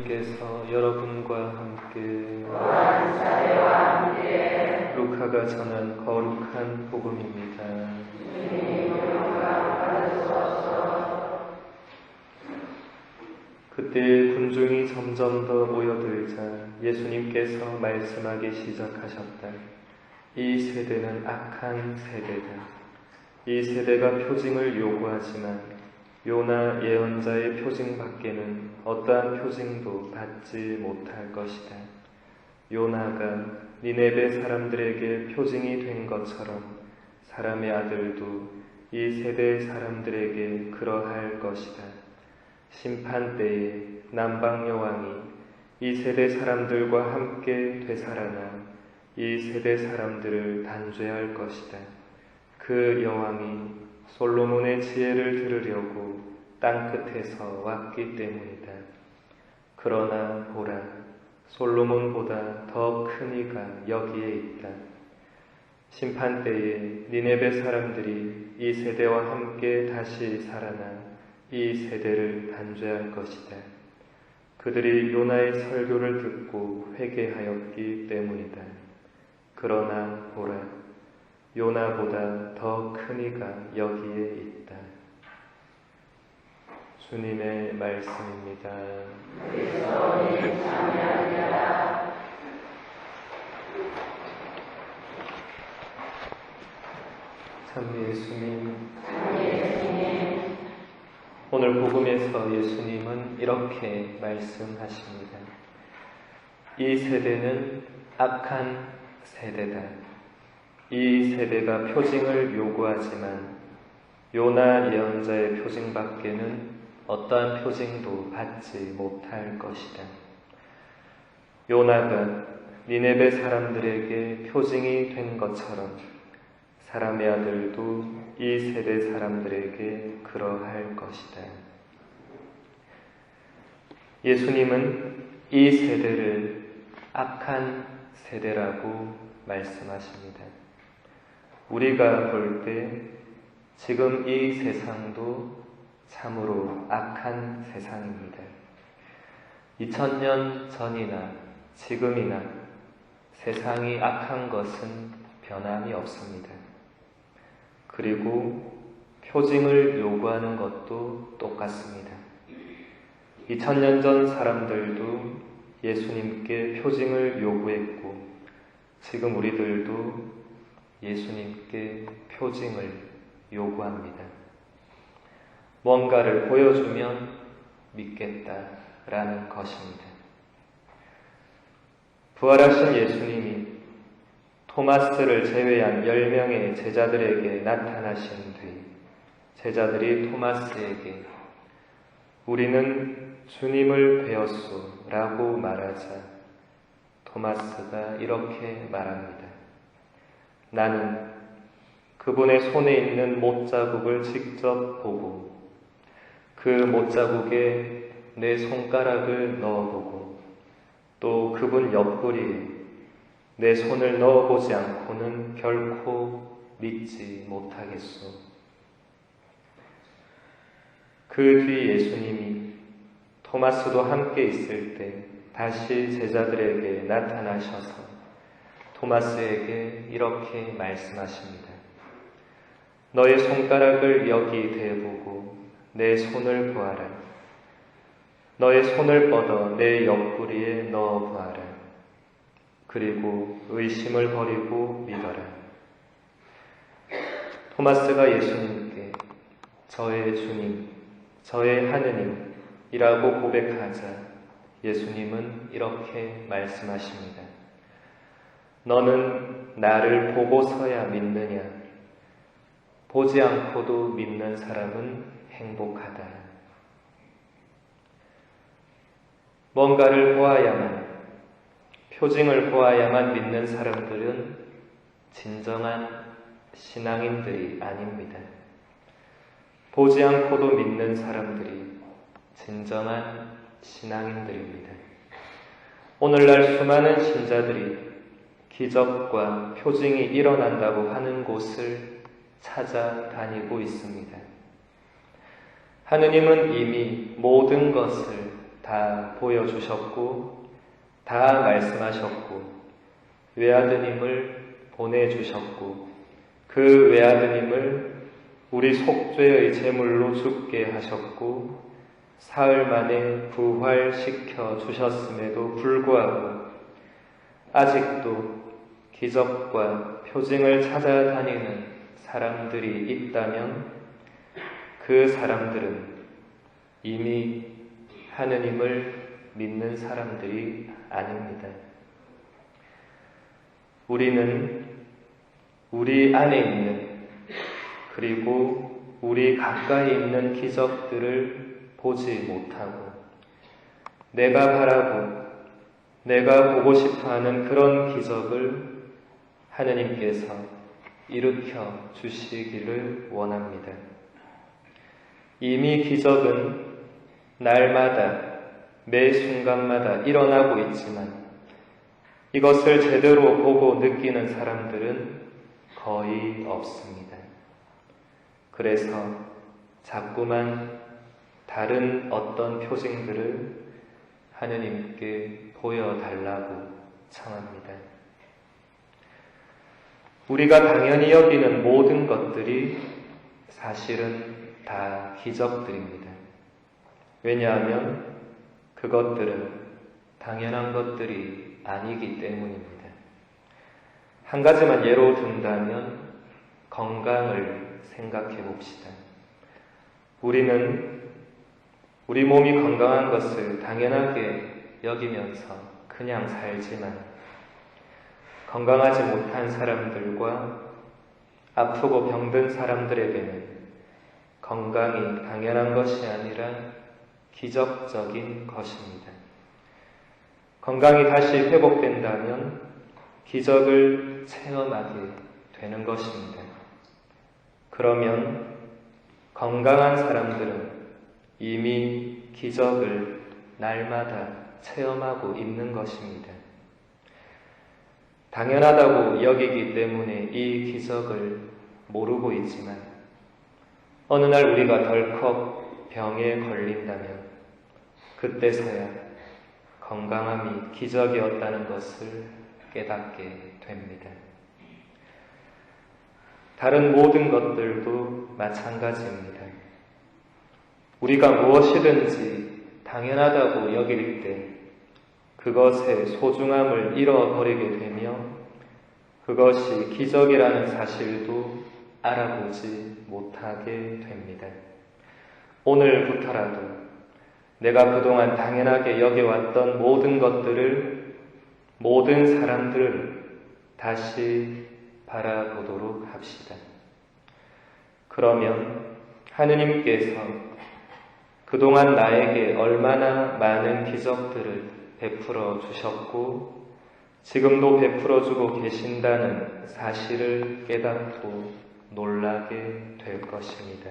께서 여러분과 함께 루카가 전한 거룩한 복음입니다. 그때 군중이 점점 더 모여들자 예수님께서 말씀하기 시작하셨다. 이 세대는 악한 세대다. 이 세대가 표징을 요구하지만 요나 예언자의 표징 밖에는 어떠한 표징도 받지 못할 것이다. 요나가 니네베 사람들에게 표징이 된 것처럼 사람의 아들도 이 세대 사람들에게 그러할 것이다. 심판 때에 남방 여왕이 이 세대 사람들과 함께 되살아나 이 세대 사람들을 단죄할 것이다. 그 여왕이 솔로몬의 지혜를 들으려고 땅끝에서 왔기 때문이다. 그러나 보라, 솔로몬보다 더 큰 이가 여기에 있다. 심판 때에 니네베 사람들이 이 세대와 함께 다시 살아나 이 세대를 단죄할 것이다. 그들이 요나의 설교를 듣고 회개하였기 때문이다. 그러나 보라, 요나보다 더 큰 이가 여기에 있다. 주님의 말씀입니다. 참 예수님, 오늘 복음에서 예수님은 이렇게 말씀하십니다. 이 세대는 악한 세대다. 이 세대가 표징을 요구하지만 요나 예언자의 표징 밖에는 어떠한 표징도 받지 못할 것이다. 요나가 니네베 사람들에게 표징이 된 것처럼 사람의 아들도 이 세대 사람들에게 그러할 것이다. 예수님은 이 세대를 악한 세대라고 말씀하십니다. 우리가 볼 때 지금 이 세상도 참으로 악한 세상입니다. 2000년 전이나 지금이나 세상이 악한 것은 변함이 없습니다. 그리고 표징을 요구하는 것도 똑같습니다. 2000년 전 사람들도 예수님께 표징을 요구했고 지금 우리들도 예수님께 표징을 요구합니다. 뭔가를 보여주면 믿겠다라는 것입니다. 부활하신 예수님이 토마스를 제외한 10명의 제자들에게 나타나신 뒤 제자들이 토마스에게 우리는 주님을 배웠소 라고 말하자 토마스가 이렇게 말합니다. 나는 그분의 손에 있는 못자국을 직접 보고 그 못자국에 내 손가락을 넣어보고 또 그분 옆구리에 내 손을 넣어보지 않고는 결코 믿지 못하겠소. 그 뒤 예수님이 토마스도 함께 있을 때 다시 제자들에게 나타나셔서 토마스에게 이렇게 말씀하십니다. 너의 손가락을 여기 대보고 내 손을 보아라. 너의 손을 뻗어 내 옆구리에 넣어 보아라. 그리고 의심을 버리고 믿어라. 토마스가 예수님께 저의 주님, 저의 하느님이라고 고백하자 예수님은 이렇게 말씀하십니다. 너는 나를 보고서야 믿느냐? 보지 않고도 믿는 사람은 행복하다. 뭔가를 보아야만, 표징을 보아야만 믿는 사람들은 진정한 신앙인들이 아닙니다. 보지 않고도 믿는 사람들이 진정한 신앙인들입니다. 오늘날 수많은 신자들이 기적과 표징이 일어난다고 하는 곳을 찾아다니고 있습니다. 하느님은 이미 모든 것을 다 보여주셨고 다 말씀하셨고 외아드님을 보내주셨고 그 외아드님을 우리 속죄의 제물로 죽게 하셨고 사흘 만에 부활시켜 주셨음에도 불구하고 아직도 기적과 표징을 찾아다니는 사람들이 있다면 그 사람들은 이미 하느님을 믿는 사람들이 아닙니다. 우리는 우리 안에 있는 그리고 우리 가까이 있는 기적들을 보지 못하고 내가 바라고 내가 보고 싶어하는 그런 기적을 하느님께서 일으켜 주시기를 원합니다. 이미 기적은 날마다 매 순간마다 일어나고 있지만 이것을 제대로 보고 느끼는 사람들은 거의 없습니다. 그래서 자꾸만 다른 어떤 표징들을 하느님께 보여달라고 청합니다. 우리가 당연히 여기는 모든 것들이 사실은 다 기적들입니다. 왜냐하면 그것들은 당연한 것들이 아니기 때문입니다. 한 가지만 예로 든다면 건강을 생각해 봅시다. 우리는 우리 몸이 건강한 것을 당연하게 여기면서 그냥 살지만 건강하지 못한 사람들과 아프고 병든 사람들에게는 건강이 당연한 것이 아니라 기적적인 것입니다. 건강이 다시 회복된다면 기적을 체험하게 되는 것입니다. 그러면 건강한 사람들은 이미 기적을 날마다 체험하고 있는 것입니다. 당연하다고 여기기 때문에 이 기적을 모르고 있지만 어느 날 우리가 덜컥 병에 걸린다면 그때서야 건강함이 기적이었다는 것을 깨닫게 됩니다. 다른 모든 것들도 마찬가지입니다. 우리가 무엇이든지 당연하다고 여길 때 그것의 소중함을 잃어버리게 되며 그것이 기적이라는 사실도 알아보지 못하게 됩니다. 오늘부터라도 내가 그동안 당연하게 여겨왔던 모든 것들을, 모든 사람들을 다시 바라보도록 합시다. 그러면 하느님께서 그동안 나에게 얼마나 많은 기적들을 베풀어 주셨고 지금도 베풀어 주고 계신다는 사실을 깨닫고 놀라게 될 것입니다.